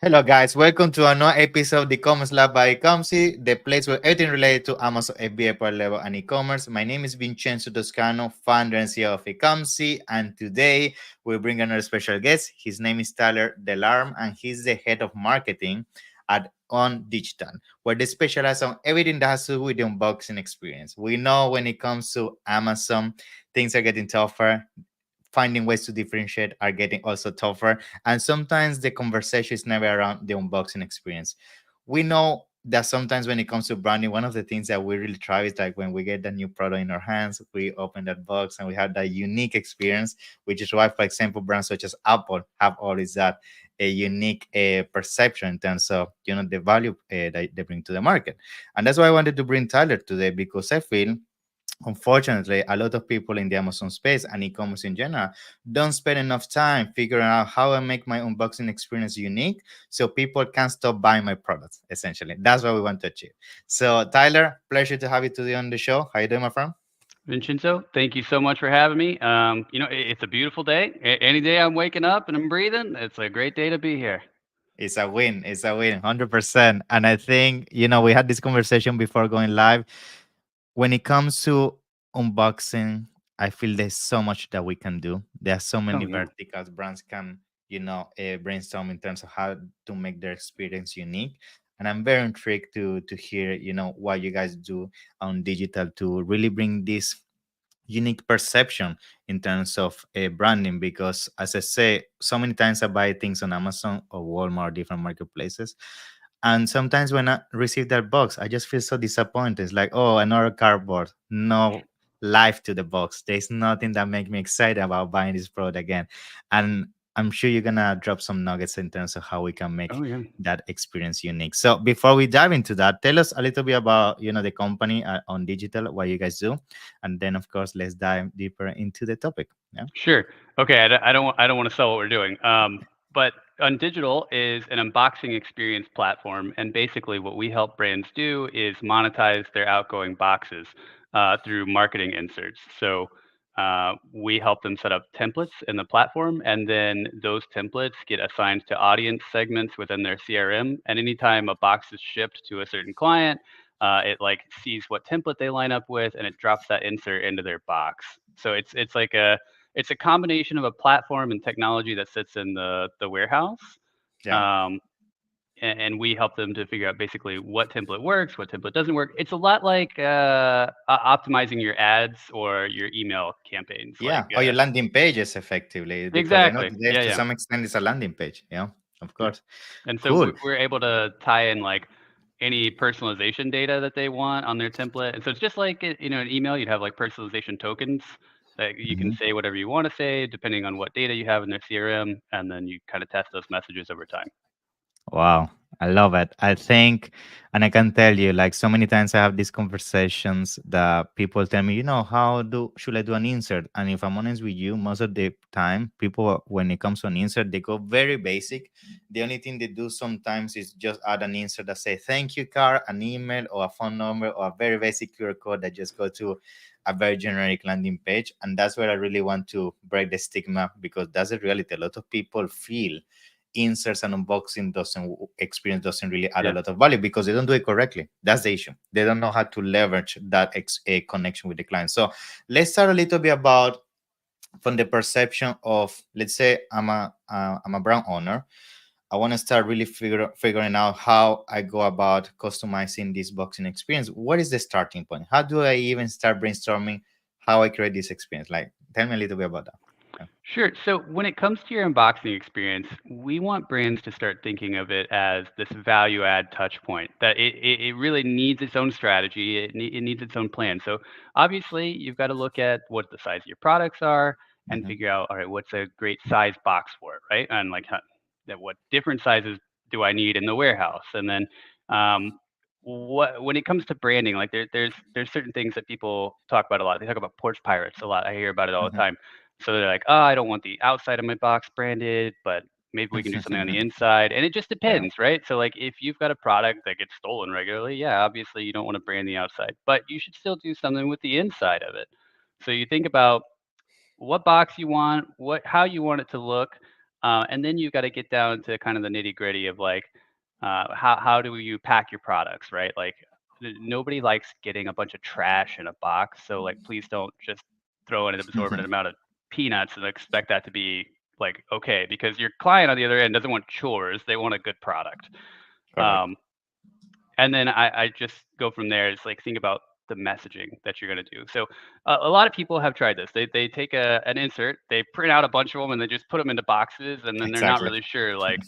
Hello, guys. Welcome to another episode of the Commerce Lab by Ecomcy, the place where everything related to Amazon FBA per level and e-commerce. My name is Vincenzo Toscano, founder and CEO of Ecomcy, and today we bring another special guest. His name is Tyler DeLarm, and he's the head of marketing at On Digital, where they specialize on everything that has to do with the unboxing experience. We know when it comes to Amazon, things are getting tougher, finding ways to differentiate are getting also tougher. And sometimes the conversation is never around the unboxing experience. We know that sometimes when it comes to branding, one of the things that we really try is like when we get the new product in our hands, we open that box and we have that unique experience, which is why, for example, brands such as Apple have always that a unique perception in terms of the value that they bring to the market. And that's why I wanted to bring Tyler today, because I feel unfortunately, a lot of people in the Amazon space and e-commerce in general don't spend enough time figuring out how I make my unboxing experience unique so people can stop buying my products. Essentially, that's what we want to achieve. So, Tyler, pleasure to have you today on the show. How you doing, my friend? Vincenzo, thank you so much for having me. It's a beautiful day. Any day I'm waking up and I'm breathing, it's a great day to be here. It's a win. It's a win, 100%. And I think, we had this conversation before going live. When it comes to unboxing, I feel there's so much that we can do. There are so Oh many yeah. verticals brands can, brainstorm in terms of how to make their experience unique. And I'm very intrigued to hear, what you guys do on digital to really bring this unique perception in terms of branding, because as I say, so many times I buy things on Amazon or Walmart, different marketplaces, and sometimes when I receive that box I just feel so disappointed. It's like, oh, another cardboard, no life to the box. There's nothing that makes me excited about buying this product again. And I'm sure you're gonna drop some nuggets in terms of how we can make Oh yeah. that experience unique. So before we dive into that, tell us a little bit about the company on digital, what you guys do, and then of course let's dive deeper into the topic. Yeah. Sure. Okay. I don't want to sell what we're doing. But on digital is an unboxing experience platform, and basically what we help brands do is monetize their outgoing boxes through marketing inserts. So we help them set up templates in the platform, and then those templates get assigned to audience segments within their CRM. And anytime a box is shipped to a certain client, it like sees what template they line up with, and it drops that insert into their box. So it's a combination of a platform and technology that sits in the warehouse. Yeah. Um, and we help them to figure out basically what template works, what template doesn't work. It's a lot like optimizing your ads or your email campaigns. Yeah, or your landing pages effectively, because I know Exactly. today Yeah, to yeah, some extent it's a landing page. Yeah, of yeah. course. And so Cool. we're able to tie in like any personalization data that they want on their template. And so it's just like an email. You'd have like personalization tokens that you can Mhm. say whatever you want to say depending on what data you have in their CRM, and then you kind of test those messages over time. Wow, I love it. I think, and I can tell you, like so many times I have these conversations that people tell me, how do should I do an insert? And if I'm honest with you, most of the time, people when it comes to an insert, they go very basic. The only thing they do sometimes is just add an insert that say thank you card, an email, or a phone number, or a very basic QR code that just go to a very generic landing page. And that's where I really want to break the stigma, because that's the reality. A lot of people feel inserts and unboxing doesn't experience doesn't really add a Yeah. lot of value because they don't do it correctly. That's the issue. They don't know how to leverage that connection with the client. So let's start a little bit about from the perception of, let's say I'm a brand owner. I want to start really figuring out how I go about customizing this boxing experience. What is the starting point? How do I even start brainstorming how I create this experience? Like, tell me a little bit about that. Yeah. Sure. So when it comes to your unboxing experience, we want brands to start thinking of it as this value add touch point, that it really needs its own strategy. It needs its own plan. So obviously, you've got to look at what the size of your products are and Mhm. figure out, all right, what's a great size box for it, right? And like, what different sizes do I need in the warehouse? And then, um, what when it comes to branding, like there's certain things that people talk about a lot. They talk about porch pirates a lot. I hear about it all the Mhm. time. So they're like, "Oh, I don't want the outside of my box branded, but maybe we can do something on the inside." And it just Yeah. depends, right? So like if you've got a product that gets stolen regularly, yeah, obviously you don't want to brand the outside, but you should still do something with the inside of it. So you think about what box you want, what how you want it to look, And then you've got to get down to kind of the nitty gritty of like, how do you pack your products, right? Like, nobody likes getting a bunch of trash in a box. So like, please don't just throw in an exorbitant amount of peanuts and expect that to be like okay, because your client on the other end doesn't want chores; they want a good product. Correct. Um, and then I just go from there. It's like think about the messaging that you're going to do. So a lot of people have tried this. They take an insert, they print out a bunch of them, and they just put them into boxes, and then they're not Exactly. really sure like,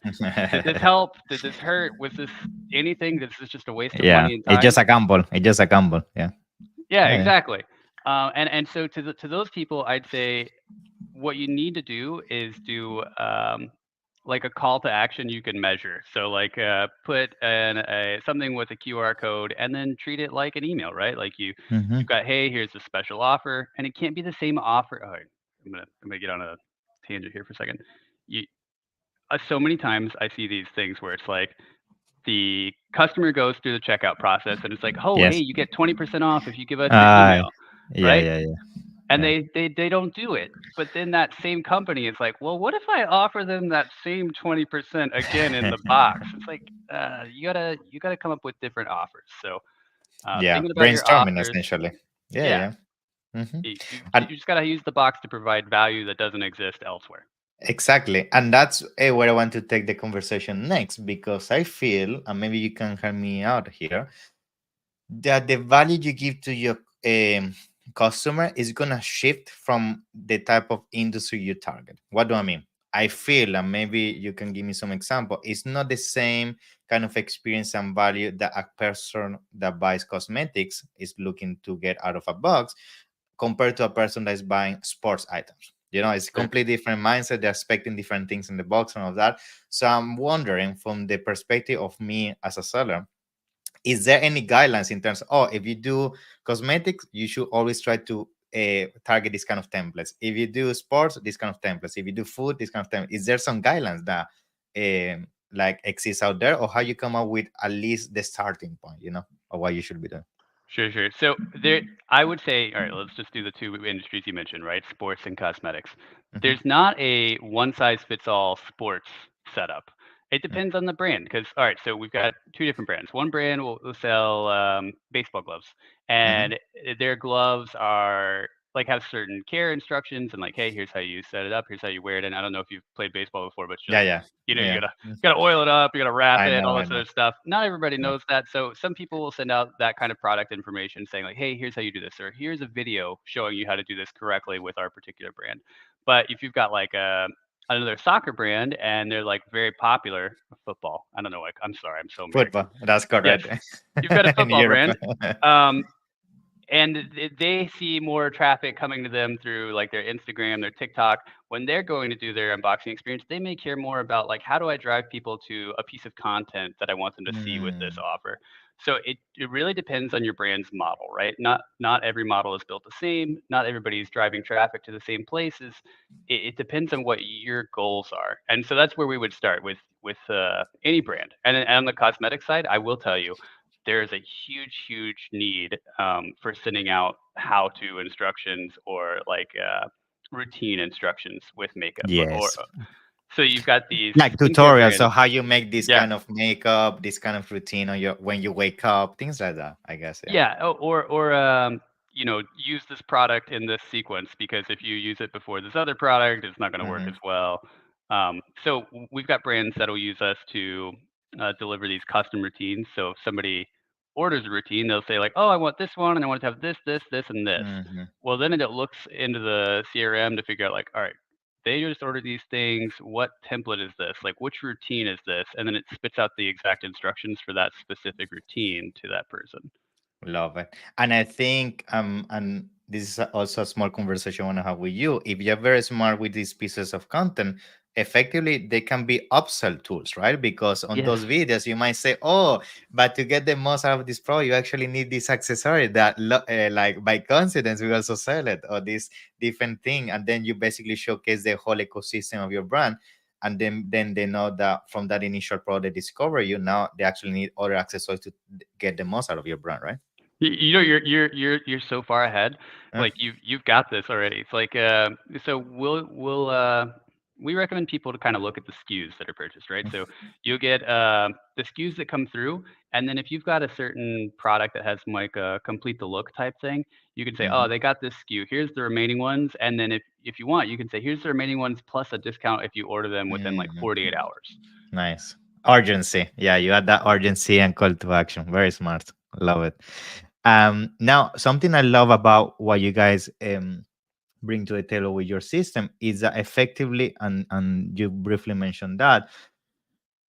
did this help? Did this hurt? Was this anything? This is just a waste of Yeah, money and it's time. just a gamble. It's just a gamble. Yeah. Yeah, Yeah. exactly. And so to those people, I'd say what you need to do is do like a call to action you can measure. So like put something with a QR code and then treat it like an email, right? Like you've Hmm. got, hey, here's a special offer, and it can't be the same offer. All right, I'm gonna get on a tangent here for a second. You So many times I see these things where it's like the customer goes through the checkout process and it's like, oh, hey, Yes. you get 20% off if you give us your Uh, email, yeah, right? yeah, yeah, And yeah. they don't do it. But then that same company is like, well, what if I offer them that same 20% again in the box? It's like you gotta come up with different offers. So Yeah, thinking about your brainstorming offers, essentially. Yeah, yeah, yeah. Hmm. you just gotta use the box to provide value that doesn't exist elsewhere. Exactly. And that's where I want to take the conversation next because I feel, and maybe you can help me out here, that the value you give to your customer is going to shift from the type of industry you target. What do I mean? I feel, and maybe you can give me some example, it's not the same kind of experience and value that a person that buys cosmetics is looking to get out of a box compared to a person that's buying sports items. You know, it's a Sure. completely different mindset. They're expecting different things in the box and all that. So I'm wondering from the perspective of me as a seller, is there any guidelines in terms of, oh, if you do cosmetics, you should always try to target this kind of templates. If you do sports, this kind of templates. If you do food, this kind of templates. Is there some guidelines that like exists out there, or how you come up with at least the starting point, of what you should be doing? Sure, sure. So there, I would say, all right, let's just do the two industries you mentioned, right? Sports and cosmetics. Hmm. There's not a one size fits all sports setup. It Mm. depends on the brand because, all right, so we've got two different brands. One brand will sell baseball gloves, Hmm. and their gloves are like have certain care instructions and like, hey, here's how you set it up, here's how you wear it. And I don't know if you've played baseball before, but it's Yeah, like, yeah, you yeah. gotta Mm. gotta oil it up, you gotta wrap I it, know, all I this know. other stuff. Not everybody Yeah. knows that, so some people will send out that kind of product information saying like, "Hey, here's how you do this," or "Here's a video showing you how to do this correctly with our particular brand." But if you've got like another soccer brand and they're like very popular football, I don't know, like I'm sorry, I'm so American. Football. That's Yes, correct. you've got a In football Europe. brand. Um, and they see more traffic coming to them through like their Instagram, their TikTok. When they're going to do their unboxing experience, they may care more about like how do I drive people to a piece of content that I want them to see with this Mm, offer. So it really depends on your brand's model, right? Not every model is built the same. Not everybody's driving traffic to the same places. It depends on what your goals are, and so that's where we would start with any brand. And on the cosmetic side, I will tell you there is a huge need for sending out how-to instructions or like routine instructions with makeup. yes. So you've got these Like skincare tutorials, so brands. how you make this Yeah, kind of makeup, this kind of routine on your when you wake up, things like that, I guess. Yeah. yeah, or use this product in this sequence because if you use it before this other product, it's not going to work as Hmm. well. So we've got brands that will use us to deliver these custom routines. So if somebody orders a routine, they'll say like, "Oh, I want this one, and I want it to have this, and this." Hmm. Well, then it looks into the CRM to figure out like, all right, they just ordered these things. What template is this? Like, which routine is this? And then it spits out the exact instructions for that specific routine to that person. Love it. And I think and this is also a small conversation I want to have with you. If you're very smart with these pieces of content, effectively they can be upsell tools, right? Because on Yes. those videos you might say, oh, but to get the most out of this product, you actually need this accessory that like by coincidence we also sell it, or this different thing. And then you basically showcase the whole ecosystem of your brand. And then they know that from that initial product they discover you, now they actually need other accessories to get the most out of your brand, right? You're so far ahead. Uh, Like you've got this already. It's like so we recommend people to kind of look at the SKUs that are purchased, right? So you'll get the SKUs that come through, and then if you've got a certain product that has like a complete the look type thing, you can say, oh, Mhm. they got this SKU. Here's the remaining ones, and then if you want, you can say, here's the remaining ones plus a discount if you order them within like Mhm. 48 hours. Nice. Urgency. Yeah, you had that urgency and call to action. Very smart. Love it. Now, something I love about what you guys bring to the table with your system is that effectively, and you briefly mentioned that,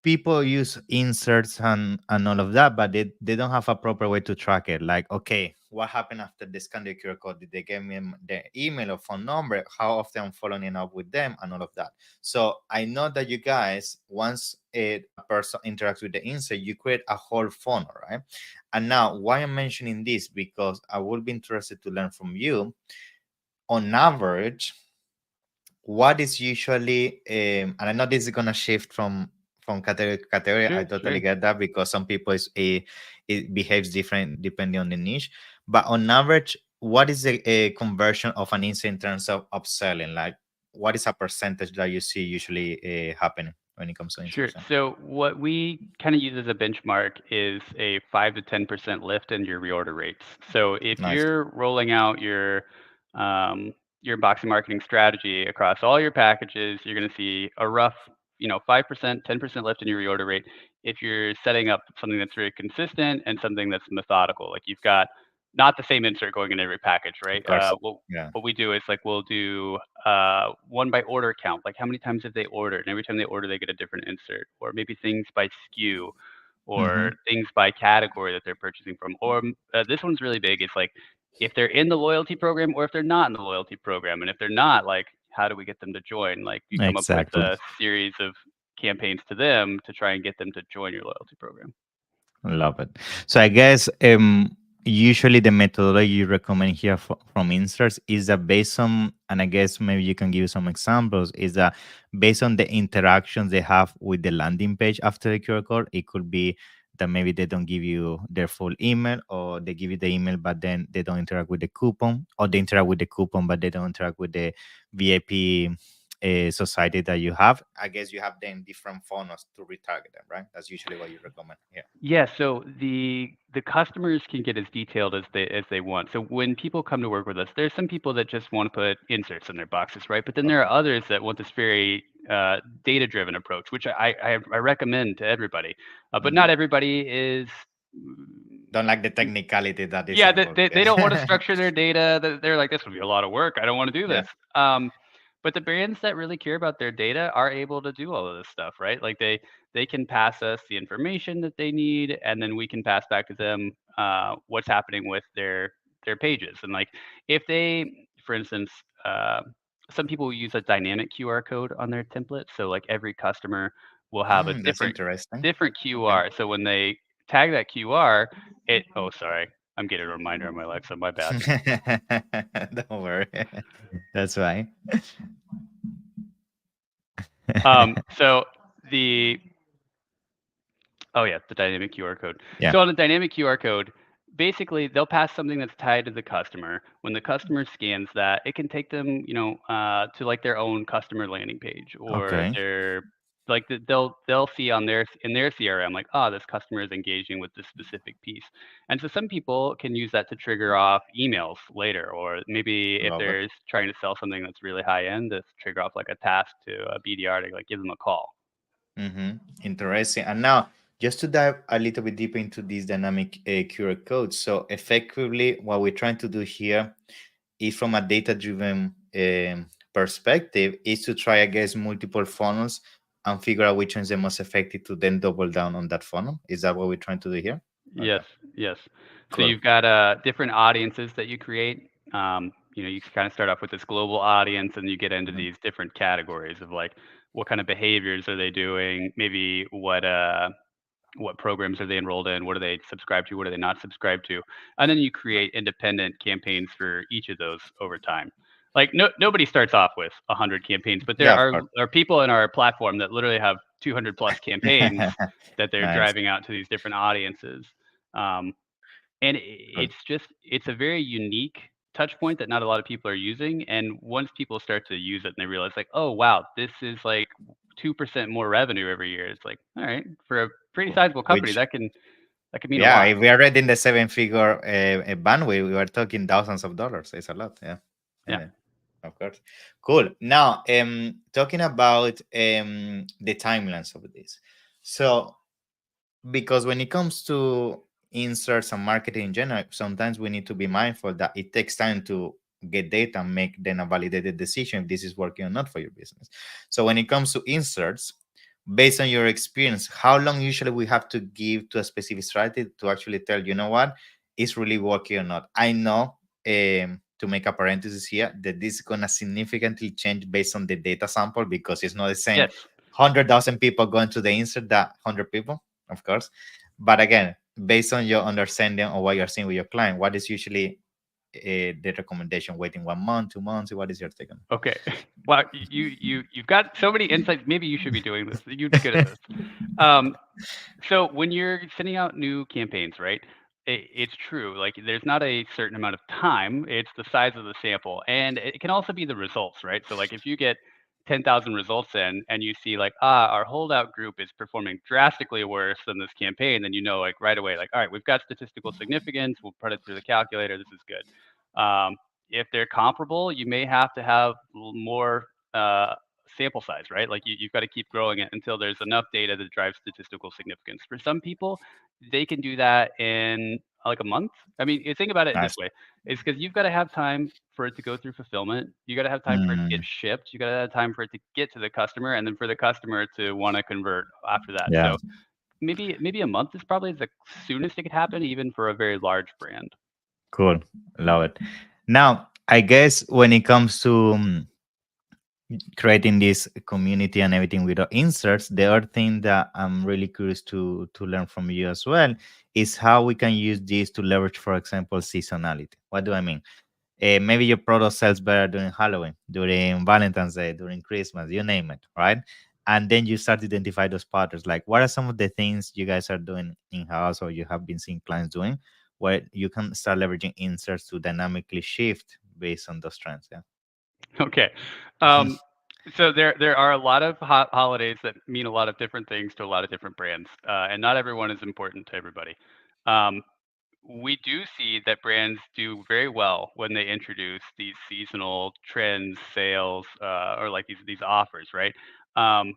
people use inserts and all of that, but they don't have a proper way to track it. Like, okay, what happened after they scan the QR code? Did they give me their email or phone number? How often I'm following up with them and all of that? So I know that you guys, once a person interacts with the insert, you create a whole funnel, right? And now, why I'm mentioning this, because I would be interested to learn from you. On average, what is usually and I know this is gonna shift from category to category. I Sure, totally sure. get that, because some people is a it behaves different depending on the niche. But on average, what is the conversion of an insert in terms of upselling? Like, what is a percentage that you see usually happening when it comes to Sure. inserts? So what we kind of use as a benchmark is a 5 to 10% lift in your reorder rates. So if Nice. you're rolling out your boxing marketing strategy across all your packages, you're going to see a rough, 5%, 10% lift in your reorder rate. If you're setting up something that's very consistent and something that's methodical, like you've got not the same insert going in every package, Of right? course. What Yeah. what we do is like we'll do one by order count, like how many times have they ordered, and every time they order, they get a different insert, or maybe things by SKU, or Mm-hmm. things by category that they're purchasing from. Or this one's really big. It's like if they're in the loyalty program or if they're not in the loyalty program, and if they're not, like how do we get them to join? Like you come up with Exactly. a series of campaigns to them to try and get them to join your loyalty program. Love it. So I guess usually the methodology you recommend here from inserts is that based on, and I guess maybe you can give some examples, is that based on the interactions they have with the landing page after the QR code. It could be that maybe they don't give you their full email, or they give you the email but then they don't interact with the coupon, or they interact with the coupon but they don't interact with the VIP society that you have. I guess you have then different funnels to retarget them, right? That's usually what you recommend. Yeah. Yeah, so the customers can get as detailed as they want. So when people come to work with us, there's some people that just want to put inserts in their boxes, right? But then there are Okay. others that want this very data-driven approach, which I recommend to everybody. But Hmm. not everybody is. Don't like the technicality that is Yeah, they, involved. they they don't want to Yeah. structure their data. They're like, this would be a lot of work. I don't want to do Yeah. this. But the brands that really care about their data are able to do all of this stuff, right? Like they can pass us the information that they need, and then we can pass back to them what's happening with their pages. And like if they, for instance, some people use a dynamic QR code on their template, so like every customer will have a That's different interesting. different Okay. QR. So when they tag that QR, oh, sorry. I'm getting a reminder on my Alexa. My bad. Don't worry. That's right. So the Oh, yeah, the dynamic QR code. Yeah. So on the dynamic QR code, basically they'll pass something that's tied to the customer. When the customer scans that, it can take them, to like their own customer landing page, or Okay. their like they'll see on their in their CRM like, oh, this customer is engaging with this specific piece. And so some people can use that to trigger off emails later, or maybe if Love it. they're trying to sell something that's really high end, to trigger off like a task to a BDR to like give them a call. Mm-hmm. Interesting. And now, just to dive a little bit deeper into these dynamic QR codes. So, effectively, what we're trying to do here is, from a data-driven perspective, is to try, I guess, multiple funnels and figure out which one's the most effective to then double down on that funnel. Is that what we're trying to do here? Okay. Yes, yes. So Cool. you've got different audiences that you create. You kind of start off with this global audience, and you get into Mhm. these different categories of like what kind of behaviors are they doing, maybe what programs are they enrolled in, what do they subscribe to, what do they not subscribe to, and then you create independent campaigns for each of those over time. Like nobody starts off with 100 campaigns, but there Yeah, of are course. are people in our platform that literally have 200 plus campaigns that they're Nice. driving out to these different audiences. Um, and Cool. it's a very unique. touch point that not a lot of people are using. And once people start to use it and they realize like, oh wow, this is like 2% more revenue every year. It's like, all right, for a pretty sizable company, Which, that could mean a yeah, lot. if we are already in the seven-figure bandwidth, we are talking thousands of dollars. It's a lot. Yeah. Yeah. Yeah. Of course. Cool. Now, talking about the timelines of this. So, because when it comes to inserts and marketing in general, sometimes we need to be mindful that it takes time to get data and make then a validated decision if this is working or not for your business. So when it comes to inserts, based on your experience, how long usually we have to give to a specific strategy to actually tell, you know what, it's really working or not? I know, to make a parenthesis here, that this is going to significantly change based on the data sample, because it's not the same Yes. 100,000 people going to the insert that 100 people, of course. But again, based on your understanding of what you're seeing with your client, what is usually the recommendation? Waiting 1 month, 2 months? What is your take on Okay. Wow, you've got so many insights. Maybe you should be doing this. You'd be good at this. Um, So when you're sending out new campaigns, right? It's true. Like there's not a certain amount of time. It's the size of the sample, and it can also be the results, right? So like if you get 10,000 results in, and you see like our holdout group is performing drastically worse than this campaign, then you know like right away like all right, we've got statistical significance. We'll put it through the calculator. This is good. If they're comparable, you may have to have more. Sample size, right? Like you've got to keep growing it until there's enough data to drive statistical significance. For some people, they can do that in like a month. I mean, you think about it this Nice. way: is because you've got to have time for it to go through fulfillment. You got to have time for it to get Mm, shipped. You got to have time for it to get to the customer, and then for the customer to want to convert after that. yeah, So maybe a month is probably the soonest it could happen, even for a very large brand. cool. Love it. Now, I guess when it comes to creating this community and everything with the inserts, the other thing that I'm really curious to learn from you as well is how we can use this to leverage, for example, seasonality. What do I mean? Maybe your product sells better during Halloween, during Valentine's Day, during Christmas, you name it, right? And then you start to identify those patterns. Like, what are some of the things you guys are doing in house or you have been seeing clients doing where you can start leveraging inserts to dynamically shift based on those trends? Yeah. Okay. Um, so there are a lot of holidays that mean a lot of different things to a lot of different brands, and not everyone is important to everybody. Um, we do see that brands do very well when they introduce these seasonal trends, sales, or like these offers, right? Um,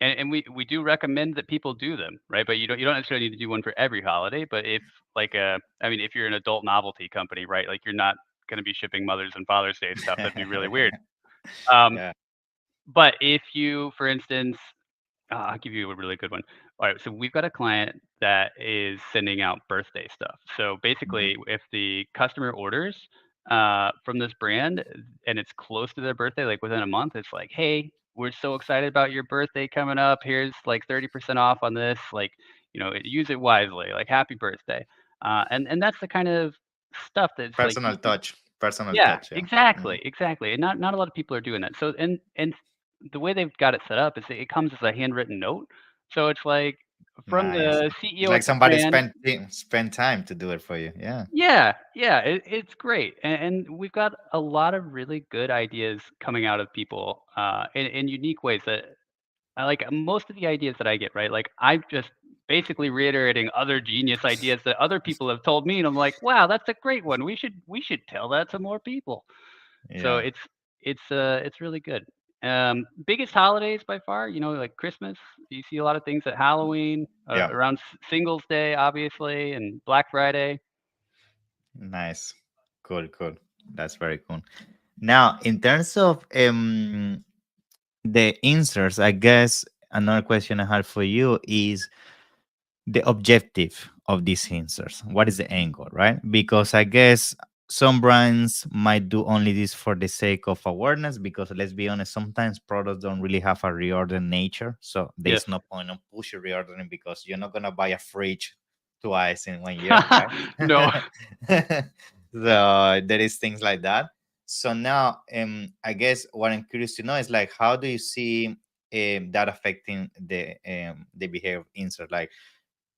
and we do recommend that people do them, right? But you don't necessarily need to do one for every holiday. But if like I mean, if you're an adult novelty company, right? Like you're not going to be shipping Mother's and Father's Day stuff. That'd be really weird. Um, Yeah. but if you, for instance, I'll give you a really good one. All right, so we've got a client that is sending out birthday stuff. So Mhm. basically, if the customer orders from this brand and it's close to their birthday, like within a month, it's like, hey, we're so excited about your birthday coming up. Here's like 30% off on this. Like, use it wisely. Like, happy birthday. And that's the kind of stuff that's like Personal touch. Personal yeah, touch. Yeah. exactly, Mhm. exactly, and not a lot of people are doing that. So and the way they've got it set up is it comes as a handwritten note. So it's like from Nice. the It's CEO like at the somebody brand. spend time to do it for you. Yeah. Yeah, yeah, it's great, and we've got a lot of really good ideas coming out of people in unique ways that I like most of the ideas that I get, right? Like I'm just basically reiterating other genius ideas that other people have told me, and I'm like, wow, that's a great one. We should tell that to more people. So Yeah. it's really good. Biggest holidays by far, like Christmas. You see a lot of things at Halloween, Yeah. around Singles Day, obviously, and Black Friday. Nice. Cool. Cool. That's very cool. Now, in terms of the inserts, I guess another question I have for you is the objective of these inserts. What is the angle, right? Because I guess some brands might do only this for the sake of awareness, because let's be honest, sometimes products don't really have a reorder nature, so Yes. there's no point on pushing reordering because you're not going to buy a fridge twice in 1 year, right? No. So there is things like that. So now, I guess what I'm curious to know is like, how do you see that affecting the behavior of insert? Like,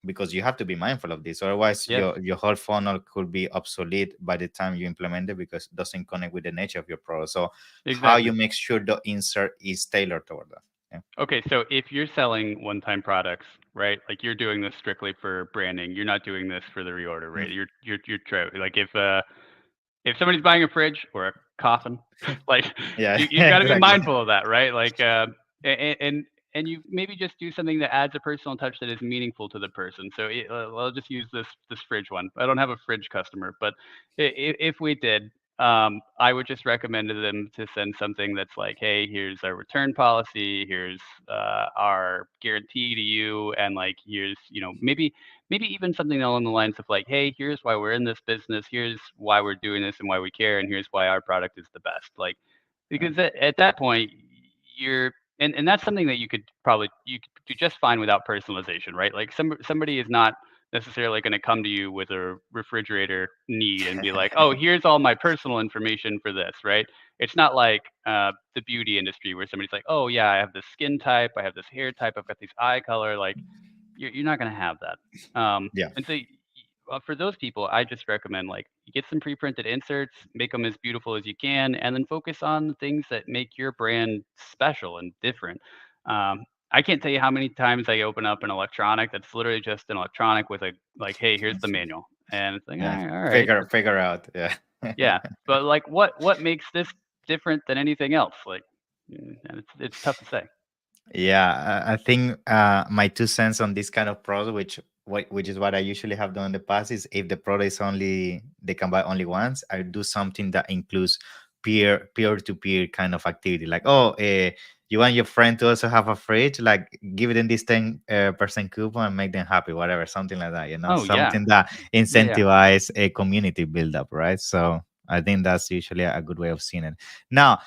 because you have to be mindful of this. Otherwise, Yes, your whole funnel could be obsolete by the time you implement it because it doesn't connect with the nature of your product. So, how exactly. you make sure the insert is tailored toward that? Yeah. Okay, so if you're selling one-time products, right? Like you're doing this strictly for branding. You're not doing this for the reorder Mm. rate. Like if somebody's buying a fridge or a coffin, like Yeah, you've got to be exactly. mindful of that, right? Like, and you maybe just do something that adds a personal touch that is meaningful to the person. So I'll just use this fridge one. I don't have a fridge customer, but if we did, I would just recommend to them to send something that's like, hey, here's our return policy, here's our guarantee to you, and like here's maybe even something along the lines of like, hey, here's why we're in this business, here's why we're doing this and why we care, and here's why our product is the best. Like, Yeah. because at that point, you're and that's something that you could do just fine without personalization, right? Like somebody is not necessarily going to come to you with a refrigerator need and be like, oh, here's all my personal information for this, right? It's not like the beauty industry where somebody's like, oh yeah, I have this skin type, I have this hair type, I've got this eye color, like you're not going to have that. Yeah. And so for those people, I just recommend like you get some pre-printed inserts, make them as beautiful as you can, and then focus on the things that make your brand special and different. I can't tell you how many times I open up an electronic that's literally just an electronic with a like, hey, here's the manual, and it's like, Yeah. all right, Figure out. Yeah. yeah, but like, what makes this different than anything else? Like, and it's tough to say. Yeah, I think my 2 cents on this kind of product, which is what I usually have done in the past, is if the product is only they can buy only once, I do something that includes peer to peer kind of activity. Like, oh, you want your friend to also have a fridge? Like, give them this 10% coupon and make them happy, whatever, something like that. Oh yeah, Something that yeah, yeah, incentivize a community build up, right? So I think that's usually a good way of seeing it. Now,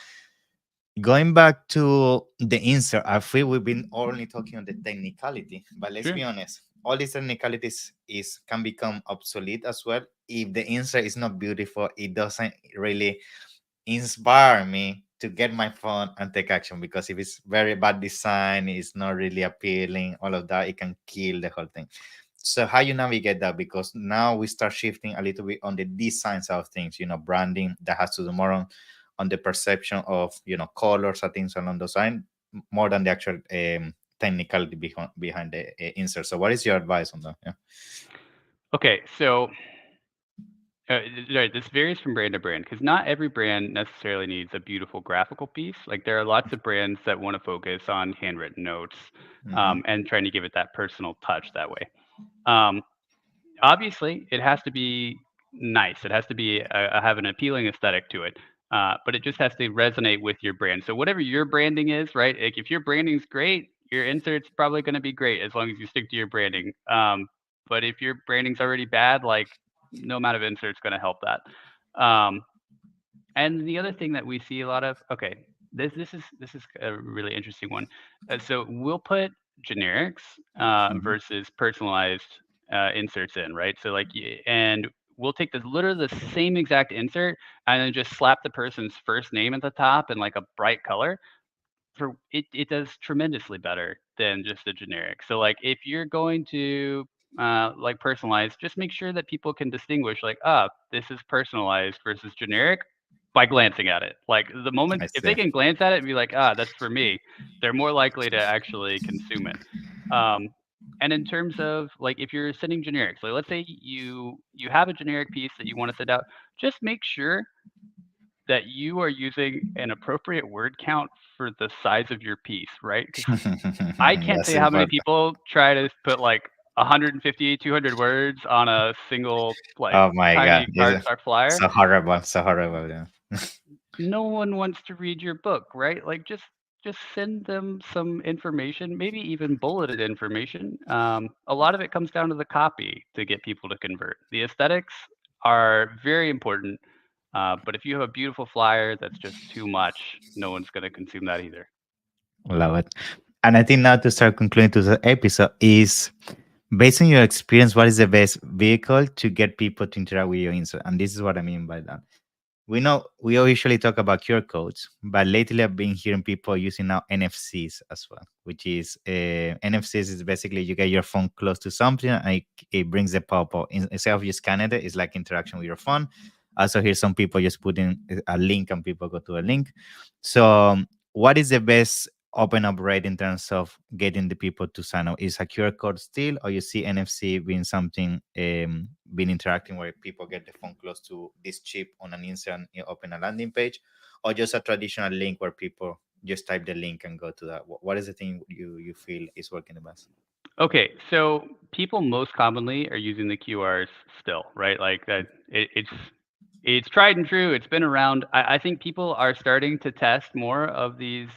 going back to the insert, I feel we've been only talking on the technicality, but let's sure. be honest, all these technicalities is can become obsolete as well if the insert is not beautiful. It doesn't really inspire me to get my phone and take action, because if it's very bad design, it's not really appealing, all of that, it can kill the whole thing. So how you navigate that? Because now we start shifting a little bit on the design side of things, branding that has to do more on the perception of colors and things along those lines, more than the actual technicality behind the insert. So what is your advice on that? Yeah. Okay, so right, this varies from brand to brand because not every brand necessarily needs a beautiful graphical piece. Like there are lots of brands that want to focus on handwritten notes Hmm. and trying to give it that personal touch that way. Um, Obviously, it has to be nice. It has to be have an appealing aesthetic to it. But it just has to resonate with your brand. So whatever your branding is, right? Like if your branding's great, your insert's probably going to be great as long as you stick to your branding. But if your branding's already bad, like no amount of insert's going to help that. Um, and the other thing that we see a lot of, okay, this is a really interesting one. So we'll put generics Hmm. versus personalized inserts in, right? So like, and we'll take this literally the same exact insert and then just slap the person's first name at the top in like a bright color for it does tremendously better than just a generic. So like if you're going to like personalize, just make sure that people can distinguish like, ah, this is personalized versus generic by glancing at it. Like the moment I if they see. can glance at it and be like, ah, that's for me, they're more likely to actually consume it. Um, and in terms of like if you're sending generics, like let's say you have a generic piece that you want to send out, just make sure that you are using an appropriate word count for the size of your piece, right? Because I can't That's tell you how many important. people try to put like 150, 200 words on a single like Oh my god, tiny cardstock flyer. so horrible, so horrible. Yeah. No one wants to read your book, right? Like just send them some information, maybe even bulleted information. A lot of it comes down to the copy to get people to convert. The aesthetics are very important, but if you have a beautiful flyer that's just too much, no one's going to consume that either. Love it. And I think now to start concluding to the episode is, based on your experience, what is the best vehicle to get people to interact with your insert? And this is what I mean by that. we know we all usually talk about QR codes, but lately I've been hearing people using now NFCs as well, which is NFCs is basically you get your phone close to something and it brings the pop up. Instead of you scanning it, it's like interaction with your phone. Also, hear some people just put in a link and people go to a link. So, what is the best open up rate in terms of getting the people to sign up? Is a QR code still, or you see NFC being something being interacting where people get the phone close to this chip on an instant, you open a landing page, or just a traditional link where people just type the link and go to that? What is the thing you feel is working the best? Okay, so people most commonly are using the QRs still, right? Like that, it's tried and true. It's been around. I think people are starting to test more of these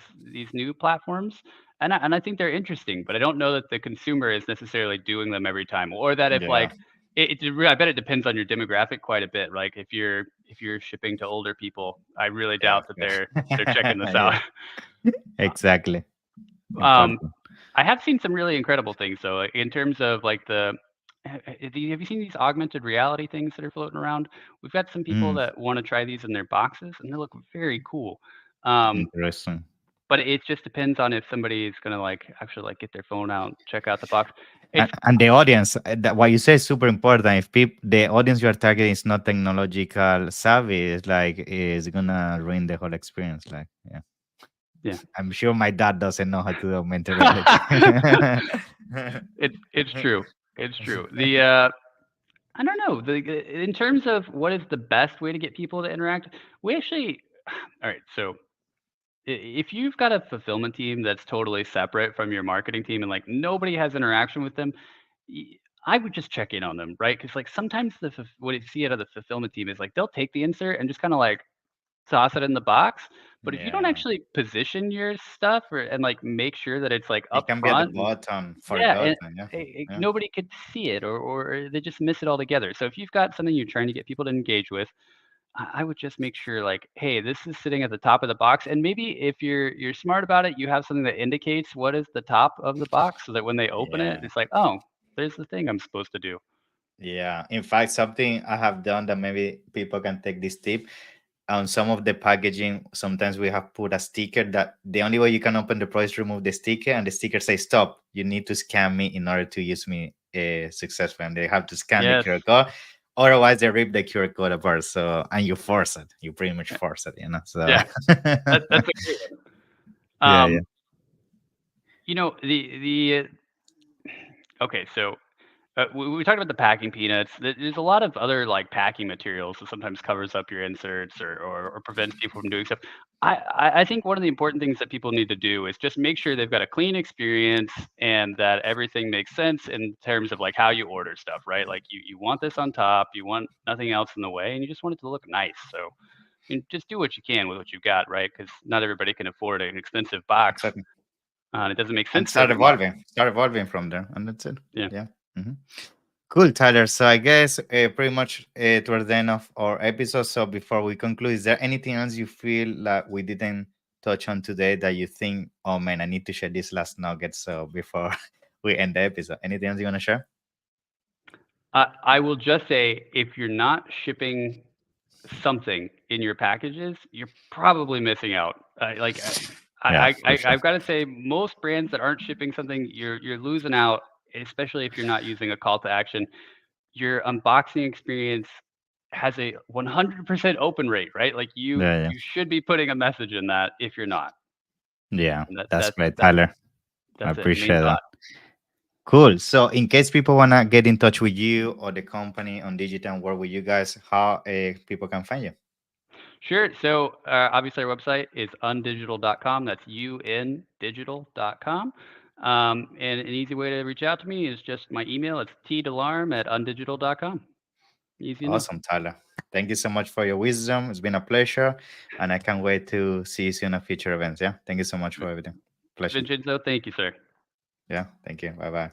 new platforms, and I think they're interesting. But I don't know that the consumer is necessarily doing them every time, or that if Yeah, like I bet it depends on your demographic quite a bit. Like if you're shipping to older people, I really yeah, doubt that they're checking this out. yeah, exactly. Um, Important. I have seen some really incredible things though, like, in terms of like have you seen these augmented reality things that are floating around? We've got some people Mm, that want to try these in their boxes, and they look very cool. Um, interesting. but it just depends on if somebody is gonna like actually like get their phone out, check out the box. and, It's and the audience what you say is super important. If people the audience you are targeting is not technological savvy, it's like it's gonna ruin the whole experience, like, yeah. yeah. I'm sure my dad doesn't know how to do augmented reality. It's true. It's true. I don't know. In terms of what is the best way to get people to interact, we actually all right. So if you've got a fulfillment team that's totally separate from your marketing team and like nobody has interaction with them, y- I would just check in on them, right? Because like sometimes what you see out of the fulfillment team is like they'll take the insert and just kind of like toss it in the box. But if you don't Yeah, actually position your stuff and like make sure that it's like it up can be at the front, bottom, yeah, and forgotten. Yeah, yeah, nobody could see it or they just miss it altogether. So if you've got something you're trying to get people to engage with, I would just make sure like, hey, this is sitting at the top of the box, and maybe if you're smart about it, you have something that indicates what is the top of the box, so that when they open it, yeah. it's like, oh, there's the thing I'm supposed to do. Yeah, in fact, something I have done that maybe people can take this tip. On some of the packaging, sometimes we have put a sticker that the only way you can open the product is remove the sticker, and the sticker says stop. You need to scan me in order to use me successfully, and they have to scan the Yes, QR code. Otherwise, they rip the QR code apart. So, and you force it. You pretty much force it, you know. So, yeah, that's a great one. yeah, yeah, Um, the okay, so we talked about the packing peanuts. There's a lot of other like packing materials that sometimes covers up your inserts or prevents people from doing stuff. I think one of the important things that people need to do is just make sure they've got a clean experience and that everything makes sense in terms of like how you order stuff, right? Like you want this on top, you want nothing else in the way, and you just want it to look nice. So just do what you can with what you've got, right? Because not everybody can afford an expensive box, exactly. and it doesn't make And sense to everyone. start evolving from there, and that's it. Yeah. Yeah. Mhm. Cool, Tyler. So I guess pretty much towards the end of our episode. So before we conclude, is there anything else you feel like we didn't touch on today that you think, oh man, I need to share this last nugget so before we end the episode? Anything else you want to share? I will just say if you're not shipping something in your packages, you're probably missing out. Yeah, for sure. I've got to say most brands that aren't shipping something, you're losing out, especially if you're not using a call to action. Your unboxing experience has a 100% open rate, right? Like Yeah, yeah, you should be putting a message in that if you're not. yeah. And That's great, Tyler. I that's it. Main appreciate that. thought. Cool. So, in case people wanna get in touch with you or the company on digital and work with you guys, how people can find you? Sure. So obviously our website is undigital.com. That's undigital.com. And an easy way to reach out to me is just my email. It's tdelarm@undigital.com. Easy enough. Awesome, Tyler. Thank you so much for your wisdom. It's been a pleasure, and I can't wait to see you soon at future events. Yeah. Thank you so much for everything. Pleasure. Vincenzo, thank you, sir. Yeah. Thank you. Bye bye.